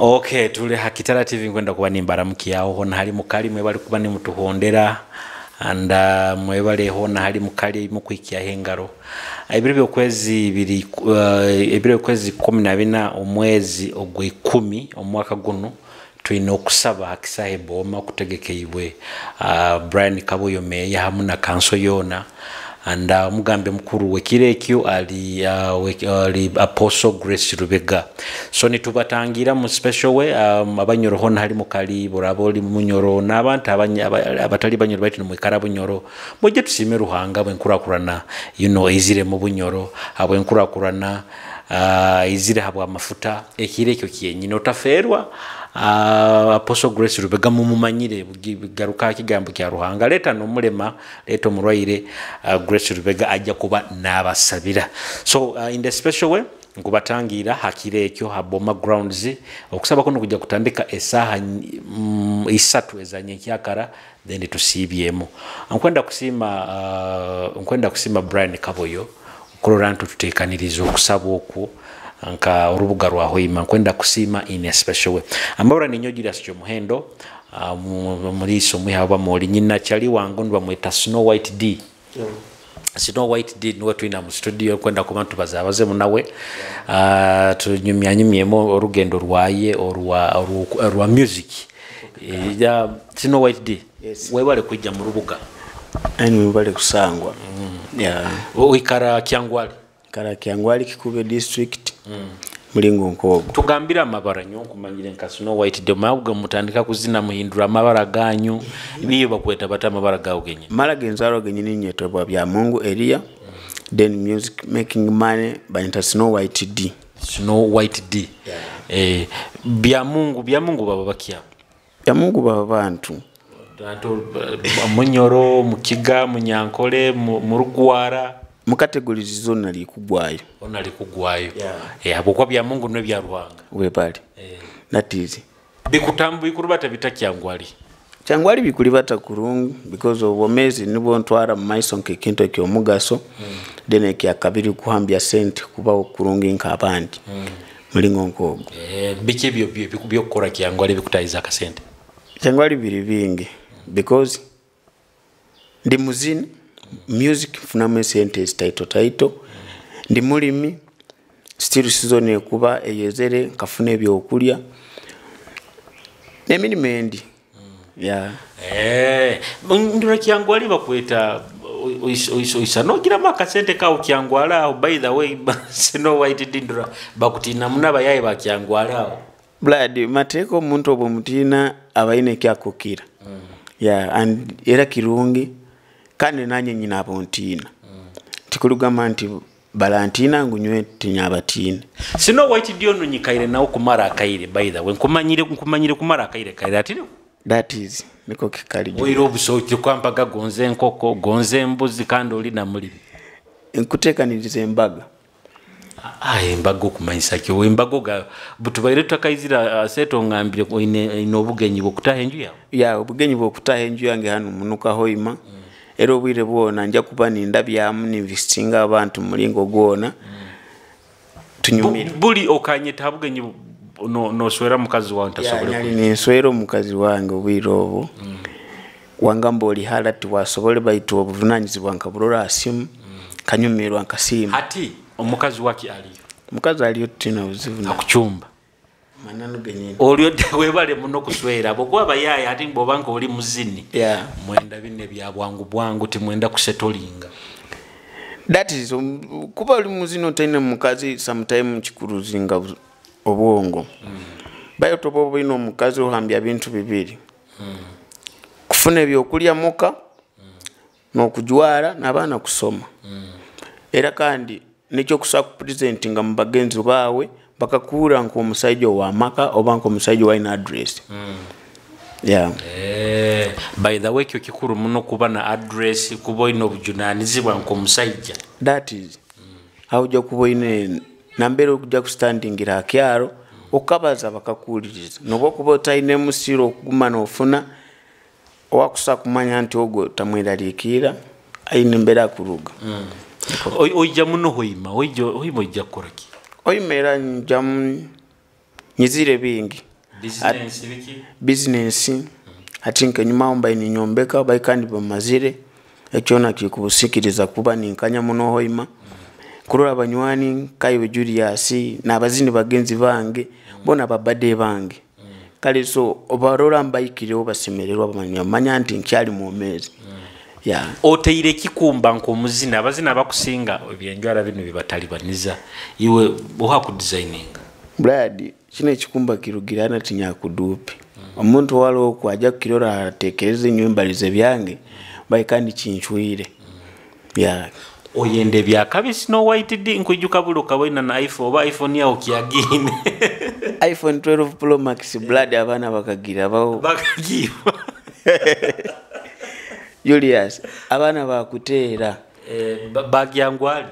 Okay, tuli Hakitala TV kwenda kuba nimbaramukiya aho na hali mukali mwe bali kuba ni mutuhondera anda mwe bali ho na hali mukali mukwikiya hengaro ibiro kwezi biri ibiro kwezi 14 omwezi ogwe 10 omwaka guno twine okusaba Hakisahe Boma kutegekeiwe Brian Kaboyo meya hamuna kanso yona anda mugambe mukuru wekirekyo ali Apostle Grace Rubega so nitubatangira mu special way abanyoro hona hali mukali boraboli munyoro nabantu abatali banyoro bati no mwikara bunyoro mujye tusime ruhanga bwenkurakurana izire mu bunyoro abwenkurakurana izire habwa amafuta ekirekyo kiyenyino taferwa Apostle Grace Rubega mumumanyire garuka kigambo kya ruhanga leta no mulema leto murwaire Grace Rubega ajja kuba nabasabira so in the special way ngubatangira hakirekyo haboma grounds okusaba kono kujja kutandika esaha isatu ezanye kyakara then tusibyemo nkwenda kusima Brian Kaboyo kolorantu tutekanirizo okusaba oku anka urubuga rwa hoima kwenda kusima in a special way ambora ni nyojira syo muhendo muri somwe haba muri nyina chali wangu ndwa mweta Snow White D Snow White D nwo twina mu studio kwenda kubantu bazabaze munawe tunyumyanyumyemo orugendo rwaye orwa music ya Snow White D webale kujja mu rubuga ani webale kusangwa wikara Kyangwali Kyangwali Kikube district mulingo nkogo tugambira amabara nyo kumanyire nka Snow White D mabwo mutandika kuzina muhindura amabara ganyu biyo bakweta bata amabara gawo genye mara genzaro genye ninyeto bya Mungu area then music making money by Snow White D bya Mungu baba bakia bya Mungu baba bantu munyoro mukiga munyankole mu rugwara mukategorizi zona likugwayo abokwa bya Mungu no bya ruhanga webali that is bikutambu ikurubata bitakyangwali Kyangwali bikulibata kurungu because of omezi nibo ntwara maiso nkekinto kyo mugaso dene kya kabiri kuhambya sente kuba okurungu inka abandi mulingo nkogo bike byo kora Kyangwali bikutayiza ka sente Kyangwali biri bingi because ndi muzini music funame sente title ndi mulimi still season ekuba eyezere kafune byo okulya neminimendi ndura Kyangwali bakweta oisano gira makasente ka Kyangwala by the way Snow White dindura bakutina munaba yaye ba Kyangwala blood mateko muntu obomutina abaine kyakokira and era kirungi kandi nanye nyina abontina tikulugama nti balantina ngunywe tinyabatina Snow White dio no nyikaire nawo kumara akaire by the way nkumanyire kumara akaire ati that is niko kikali oiro busoki kwampaga gonze nkoko gonze mbuzi kandi oli na muri nkutekanirize embaga embago kumanyisa ki embago ga butubaire tukayizira seto ngambire ko ine obugenyi bokutaha enju yawo obugenyi bokutaha enju yange hanu munuka hoima ero bwire bwona nja kuba ninda byamu ninvestinga abantu mulingo gwona tunyumira buli okanyeta bugenyi no swera mukazi wa ntasobole ni swero mukazi wange obwirobo wangamba oli halati wasobole baitu obuvunanyizibwa nkabulora asimu kanyumirwa nkasimu hati omukazi waki aliyo tina uzivu akuchumba manano genye olyo webale muno kuswera bokwa bayaye ati mbobanko oli muzini mwenda bine bya bwangu timwenda kusetolinga that is kuba oli muzino taine mukazi sometime chikuruzinga obwongo bayo tobo bino mukazi ohambya bintu bibiri kufuna ebyo kulya muka no kujwara nabana kusoma era kandi nicho kusaku presentinga mubagenzi bawe bakakura nko musaijo wa maka obanko musaijo wa ina address by the way kyo kikuru muno kuba na address kubo ino bujunanizibwa nko musaijo that is how jo kubo ine nambero kujja kustandingira akyaro okabaza bakakuliriza nobo kubo taine musiro kugumana ofuna owakusa kumanya nti ogo tamweralikira aine mbera kuruga oija muno hoima ojja koraki oimera njamu nyizire bingi business ati nkenyuma omba ininyombeka baikandi bamazire ekyona kikubusikiriza kuba ninkanya muno hoima kurora abanywani Kayiwe Julius n'abazini bagenzi bange bona babade bange kale so obarora mbayikireho basemererwa bamanya nti nkyali mu mezi ya oteire kikumba nko muzina abazina abakusinga ebyenjwara bino bibatalibaniza iwe boha ku designing Brad kino ekikumba kirugirana tinya kudupe omuntu walo kwaja kirora atekereze nywembalize byange bayikandi kinchwire ya oyende bya kabisi no white d nkujuka buluka boina na iPhone oba iPhone yao kiagine iPhone 12 Pro Max Brad abana bakagira bawo bakagiwa Julius abana bakutera bagi yangwali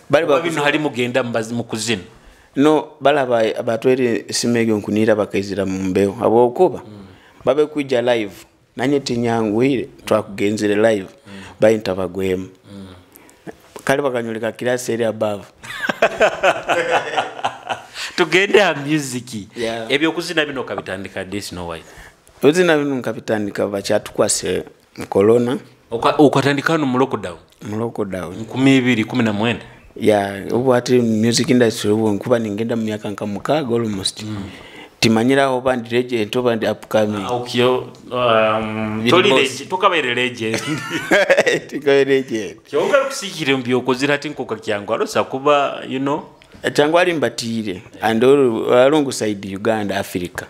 bali babino hali mugenda mbazi mukuzina no balaba abatwere simege nkunira bakaizira mu mbeo abo okuba babe kujja live nanye tinyangwire twakugenzere live bayinta bagwema kale bakanyoleka class eri above tugenda music yeah. Ebyo kuzina bino kabitandika this no white uzina bino nkabitandika bachatukwase corona ukatandikano mu lockdown 2019 ya ubu ati music industry ubu nkuba ningenda mu myaka nka mukaga almost timanyira oba ndi legend oba ndi upcoming okyo tukabere legend tukabere legend kyonga kusikire mbyo kozira tinkoka kyangu alosa kuba you know changwali mbatire and alongo side Uganda Africa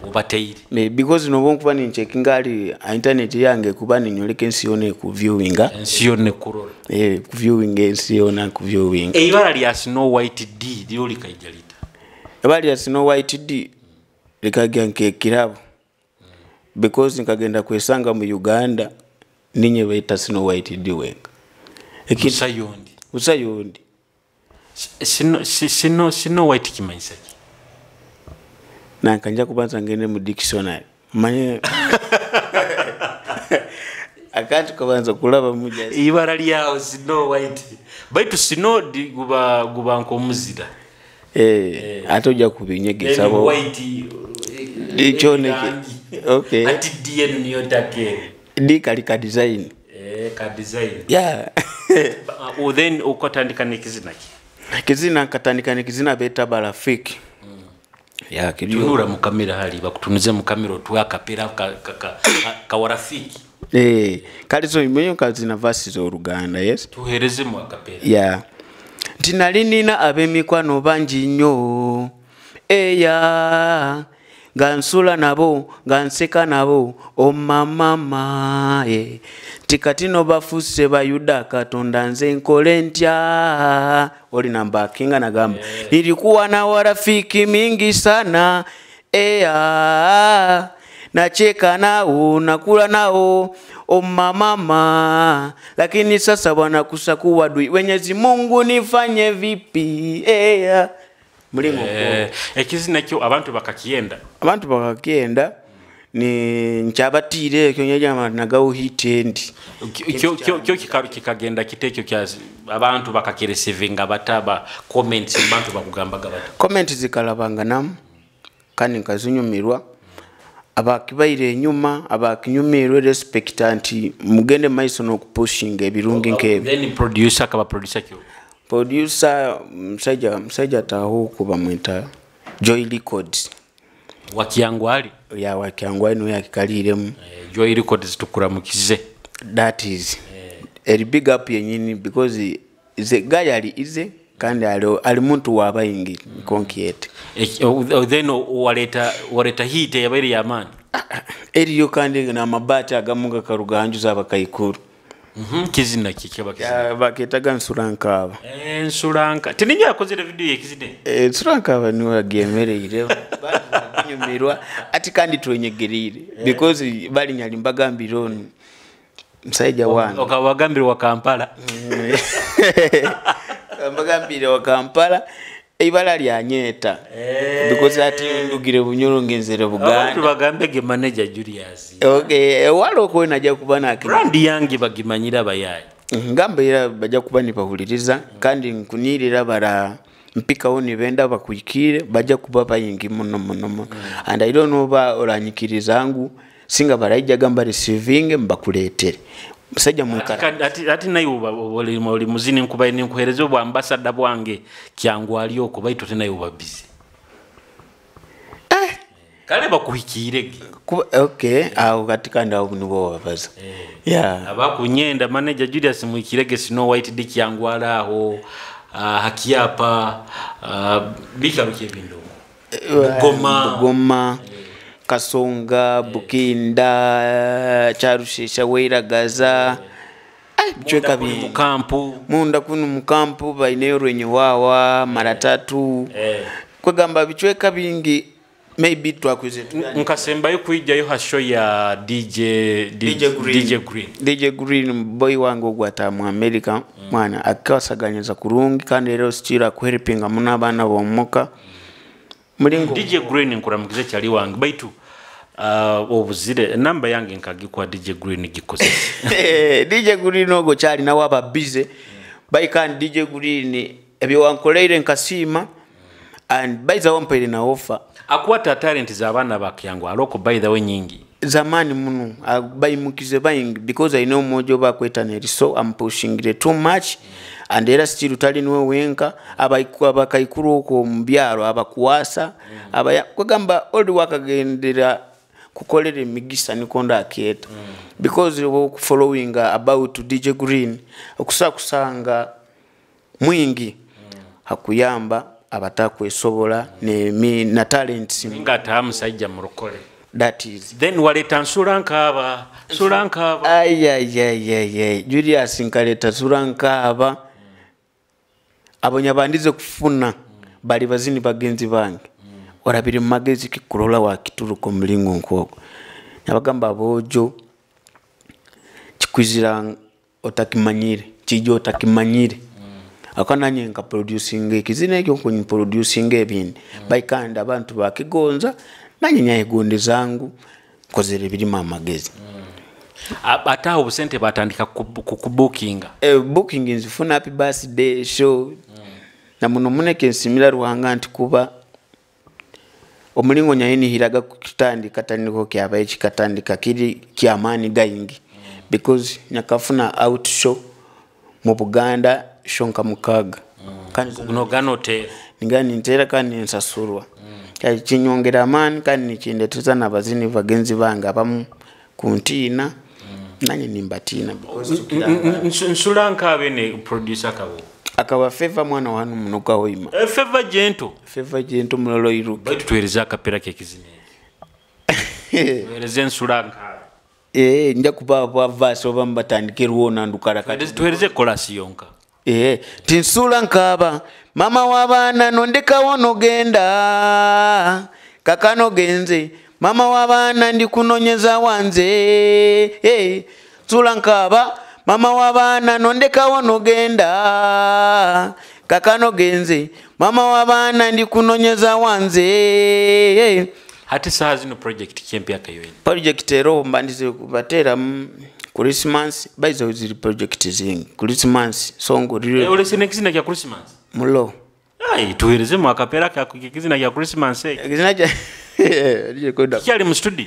ubateire because no bonkuba ni checking ali internet yange kuba ni nyoleke nsione ku viewinga nsione kurora ku viewing nsiona ku viewing ibara lya Snow White D lyoli kaijalita ibara lya Snow White D likagya nke kirabo because nikagenda kwesanga mu Uganda ninye baita Snow White D wenga usayondi Snow White kimanyisa na kanja kubanza ngene mu dictionary manye akati kubanza kulaba muja ibara lyao Snow White baitu Snow guba nko muzira atoja kubinyegesa bo white dichoneke okay ati DN niyo take di kalika design ka design yeah then ukotandika nikizinaki kizina katandika nikizina beta barafiki ya kijunura mu kamera hali bakutunize mu kamera twakapera ka warafiki kalizo imenyo kazina vasi zo Ruganda yes tuhereze mu akapera ya tinalinina abemikwano banji nnyo eya gansula nabo ganseka nabo o mama tikatino bafuse bayuda katonda nze nkole ntya oli namba kinga na gamba nilikuwa na warafiki mingi sana nacheka nao nakula nao o mama lakini sasa bwana kusakuwa dui Mwenyezi Mungu nifanye vipi mulingo ekizina kyo abantu bakakienda ni nchabatire kyo nyama nagawo hitendi kyo kikagenda kitekyo kya abantu bakakiresevinga bataba comments abantu bakugambaga bata comments zikalabanga nam kandi nkazunyumirwa abakibaire nyuma abakinyumirwe respectanti mugende maiso no pushing ebirungi nkebe then producer kaba producer kyo producer msaja taho kuba mwita Joy Records wakiangwali ya wakiangwali no yakikaliremu Joy Records tukuramukize that is a big up yenyini because is a guy ali kandi ali muntu wabayingi konkiete then waleta hite yabari yamani eriyo kandi na mabata agamuga karuganjuza abakayikuru kizina kikeba kizina baketaga nsuranka nsuranka tininyo yakozere video yekizide nsuranka bani wagemereye banyumirwa ati kandi twenyegerire because bali nyalimbaga mbironi msaija wangu okawagambira wa Kampala mbagambire wa Kampala ibala lyanyeta because ati ndugire bunyoro ngenzere Buganda abantu bagambe ge manager Julius okay walo ko najja kubana brand yangi bagimanyira bayaye ngamba ira bajja kubani bahuliriza kandi nkunirira bara mpika oni benda bakuikire bajja kuba bayingi muno and I don't know ba olanyikiriza zangu singa barajja gamba receiving mbakuletere musajja mwikara ati nayo oli muzini nkuba ni nkuhereze bwa ambassador bwange kyangu ali oko baito tenayo babizi kale bakuhikire okay au katika ndao nibo babaza yeah abakunyenda manager Julius mwikirege Snow White diki yangu alaho hakiapa bikaruke bindo Goma Kasonga Bukinda Charushisha Weiragaza bichweka bi munda kunu mukampu bainero enyewawa mara 3 kwegamba bichweka bingi maybe twakuze nkasemba yo kwijjayo hasho ya DJ Green boy wangu gwata mu America mwana akasaganyiza kurungi kandi rero stira kuhelpinga muna bana bomoka mulingo DJ Green nkuramukize cyali wangu baitu obuzire namba yange nkagikwa DJ Green gikose DJ Green ogo cyali nawe aba busy by can DJ Green ebyo wankoleire nkasima and by the one pay na offer akwata talent za abana bakyangu aloko by the way nyingi zamani muno bayimukize bayingi because I know mojo bakweta ne so I'm pushing it too much and era still tali niwe wenka abakaikuru uko mbyaro abakuwasa kwegamba old wakagendera kukolera migisa nikonda aketa because of following about DJ Green okusakusanga mwingi hakuyamba abatakwesobola ne na talents ngata amusajja murokole that is then waleta Surankaba ay Julius nkaleta Surankaba abonya bandize kufuna bali bazini bagenzi bange orabiri magezi kikulola wa kituruko mlingo nkoko nabagamba bojo chikwizira otakimanyire chijo otakimanyire akana nyenga producing ekizina ekyo kunyi producing ebindi baikanda abantu bakigonza nanyenya egonde zangu kozere birima amagezi ataho obusente batandika kubookinga booking nzifuna happy birthday show na muno muneke nsimira ruhanga nti kuba omulingo nyayini hiraga kutandika taniko kyaba ekikatandika kiri kyamani gayingi because nyakafuna out show mu Buganda shonka mukaga kandi no ganote ngani ntera kandi nsasurwa kya kinyongera amani kandi nikinde tuzana bazini bagenzi banga abamu kuntina nanye nimbatina because Nsurankabe ne producer kabo akawa Favor mwana wanu munuka hoima Favor Gento mulolo iru baitu tueleza akapera kekizine tueleze Nsurankabe nja kuba verse oba mbatandike ruona ndukara kati tueleze chorus yonka Tinsurankabe mama wabana nondeka wono genda kakano genze mama wabana ndi kunonyeza wanze Nsurankabe mama wabana nondeka wono genda kakano genze mama wabana ndi kunonyeza wanze hati saa zino project kempya kayoeni project ero mbandize kubatera Christmas baizo ziri project zingi Christmas songo ryo ole sinekizina kya Christmas mulo tuhereze mu akapera ka kizina kya Christmas kizina kya rekoda kyali mu studio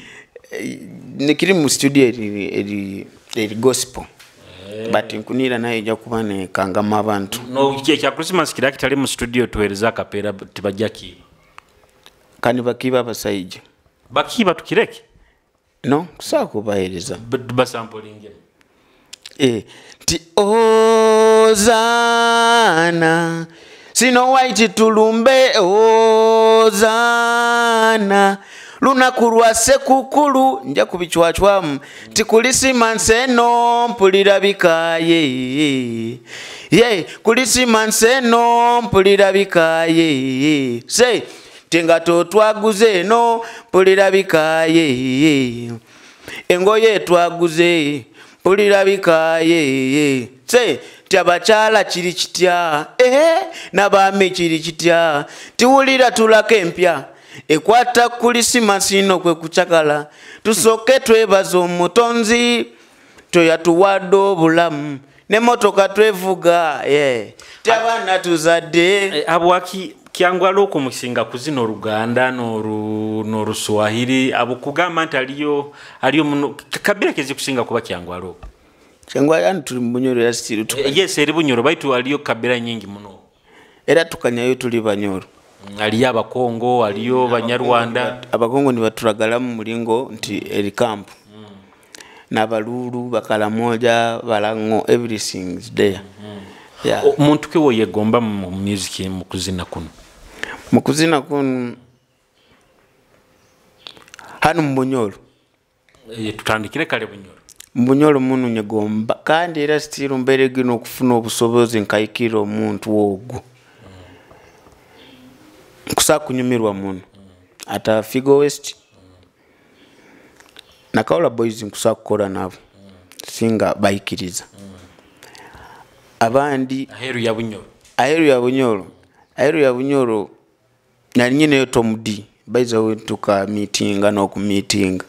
nikiri mu studio eri gospel but nkunira naye ja kubane kangama abantu no kya Christmas kira kitali mu studio tuhereza akapera tibajaki kandi bakiba basaije bakiba tukireke no kusako bahereza basampling ti ozana Snow White tulumbe ozana lunakurwa sekukulu nja kubichwachwamu tikulisimanseno mpulira bikaye kulisimanseno mpulira bikaye say tingato twaguze no mpulira bikaye engoye twaguze mpulira bikaye say Tabachala chiri kitya nabame chiri kitya tiwulira tulakempya ekwata Christmas ino kwe kuchakala tusoke twebaza omutonzi toyatuwadde obulamu ne motoka twevuga tabana tuzadde abwaki kyangwala okumusinga kuzina Oluganda n'Oluswahili abo kugamba nti aliyo muno kabira kezi kusinga kuba kyangwala kyangwala tuli mu Bunyoro ya still yes eri Bunyoro baitu aliyo kabira nyingi muno era tukanyayo tuli Banyoro aliyo Abakongo aliyo Banyarwanda Abakongo ni baturagala mu mulingo nti eri camp n'Abalulu Bakalamoja Balango everything is there muntu ke woyegomba mu music mu kuzina kuno hano mu Bunyoro tutandikire kale Bunyoro Bunyoro munu nyegomba kandi era still mbere gino okufuna obusobozi nkayikira omuntu ogwo kusa kunyumirwa muno ata Figo West na Kaola Boys nkusa kukola nabo singa bayikiriza abandi aheru ya Bunyoro nali nyine yo Tom D baiza wetuka meeting no meeting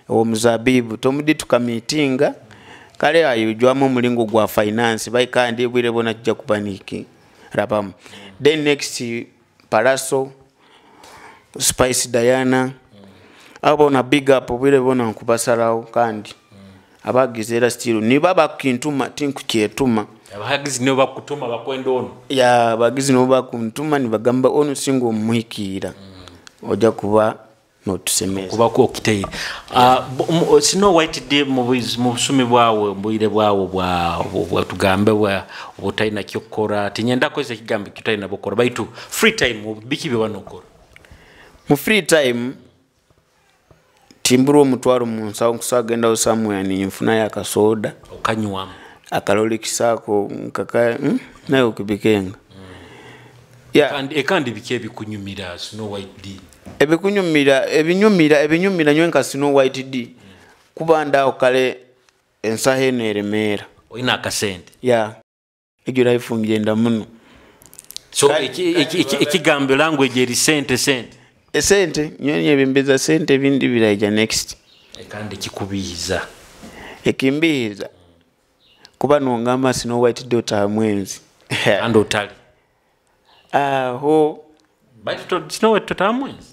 Muzabibu Tom D tuka meeting kale ayujwamo mulingo gwa finance bai kandi bwire bona kijja kupaniki rapam then next Paraso Spice Diana abo na big up bwire bona nkubasalawo kandi abagizera still ni baba kintuma tinku kyetuma abahagizi nibo bakutuma bakwenda ono ya bagizi nibo bakuntuma ni bagamba ono singo muhikira oja kuba notusemeza kuba ko kiteye Snow White D mu busumi bwawe mbuyire bwawe bwa tugambe bwa obutaina kyokora tinyenda ko ese kigambe kitaina bokora baitu free time bikibe banokora mu free time timburo mutwaro munsawo kusagenda osamwe ni mfuna ya kasoda okanywa akalole kisako nkaka nayo kubikenga kandi bikebi kunyumira Snow White D ebinyumira nywenka Snow White D kubanda okale ensahe neremera oina akasente egyo life ngenda muno so ikigambe language eri sente esente nyonye bembeza sente bindi biraija next kandi kikubiza ekimbiza kuba nongamba Snow White daughter mwenzi and otali ho baitu Snow White daughter mwenzi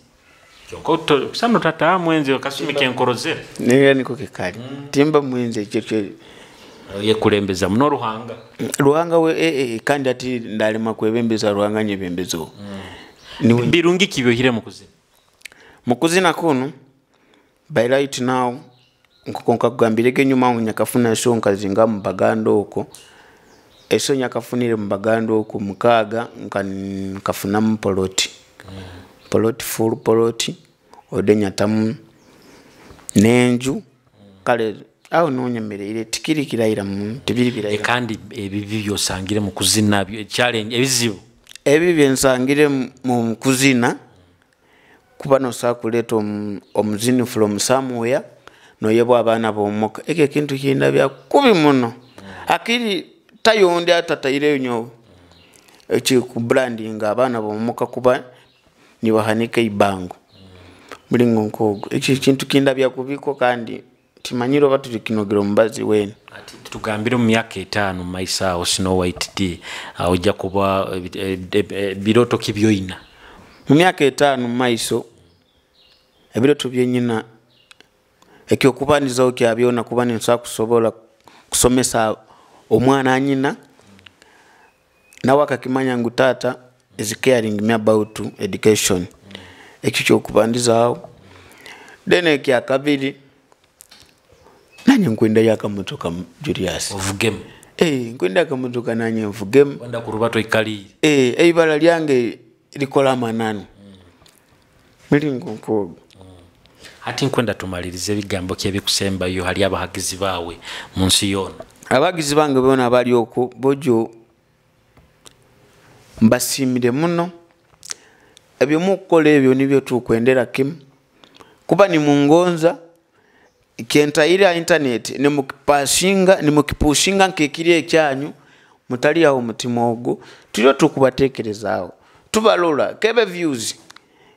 kyoko sano tata mwenzi akasumike enkorozera nega niko kikali timba mwenzi ekyo yekulembeza muno Ruhanga we kandi ati ndalima kwebembeza Ruhanga nyebembezo birungi kibyohire mu kuzina kuno by right now nkukonka kugambireke nyuma nyakafuna show nkazinga mu Bagando oko eso nyakafunire mu Bagando oko mukaga nkafuna mu poloti full poloti odenya tamu nenju kale aho nonyemerere tikiri kirayira mu tibiri birayira kandi ebibi byosangire mu kuzina challenge ebizibu byensangire mu kuzina kuba no sakuleto omuzini from somewhere no yebo abana bomoka eke kintu kinda bya kubi muno akiri tayonde atatayire nyo echi ku branding abana bomoka kuba ni bahanike ibango mulingo nkogo echi kintu kinda bya kubiko kandi timanyiro batu kinogero mbazi wene ati tugambire mu myaka 5 maisa Snow White D ojja kuba biroto kibyoina mu myaka 5 maiso ebiroto byenyina ekyo kubaniza okyabyona kubani nsa kusobola kusomesa omwana anyina nawe akakimanya ngu tata is caring me about education ekyo kubandiza awo then ekyakabiri nanye nkwenda yakamotoka Julius ovugem nkwenda yakamotoka nanye mvugem wanda kurubato ikali eibala lyange likola manano milingo nkogo ati nkwenda tumalirize bigambo kyebikusemba yo hali abahagizi bawe munsi yona abagizi bange bona bali oko bojo mbasimire muno ebyo mukola ebyo nibyo tukwendera kim kuba ni mungonza ikentaira internet ne mukipushinga nkekiri ekyanyu mutali aho mutima ogwo tulyo tukubatekerezaawo tubalola kebe views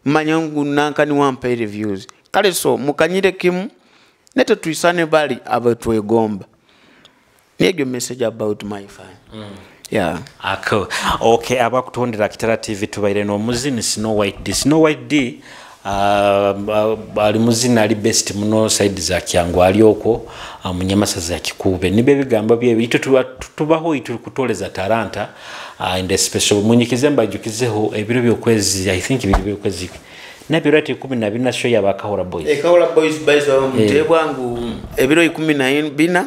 manyangu nankani wampa reviews kale so mukanyire kimu nete tuisane bali abatwegomba niyo message about my fan. Yeah. Ako. Okay, abakutondera Kitara TV tubaire no muzini Snow White D. Snow White D ali muzini ali best muno side za Kyango ali okwo munyamasa za Kikube. Nibe bigamba bye bito tubaho itu kutoleza talanta in the special munyikizemba jukizeho ebiro byokwezi I think ibiro byokwezi. Nabirati 12 show ya Bakahora Boys. Kahora Boys bazo mtebwangu ebiro 12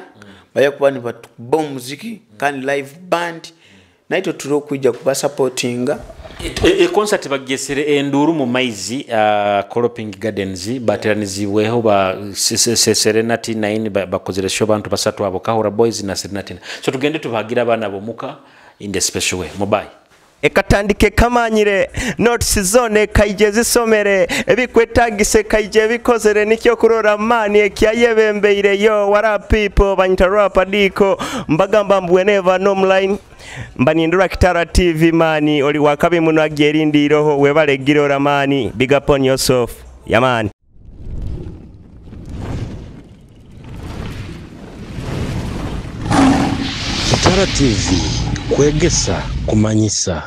baya kubani batubom muziki kandi live band naito tulokuja kuba supportinga concert bagesere enduru mu maizi Coloping Gardens bateranizibweho ba Serenity 9 bakozere show bantu basatu abo Kahora Boys na Serenity. So tugende tubagira abana bomuka in the special way. Mobile ekatandike kamanyire notes zone kaije zisomere ebikwetagise kaije bikozere nikyo kurora mani ekyayebembeire yo wara people banyitarapa diko mbagamba mbweneva no online mbanindura Kitara TV mani oli wakabi muno agerindiro webale girora mani big up on yourself yamani Kitara TV kwegesa kumanyisa.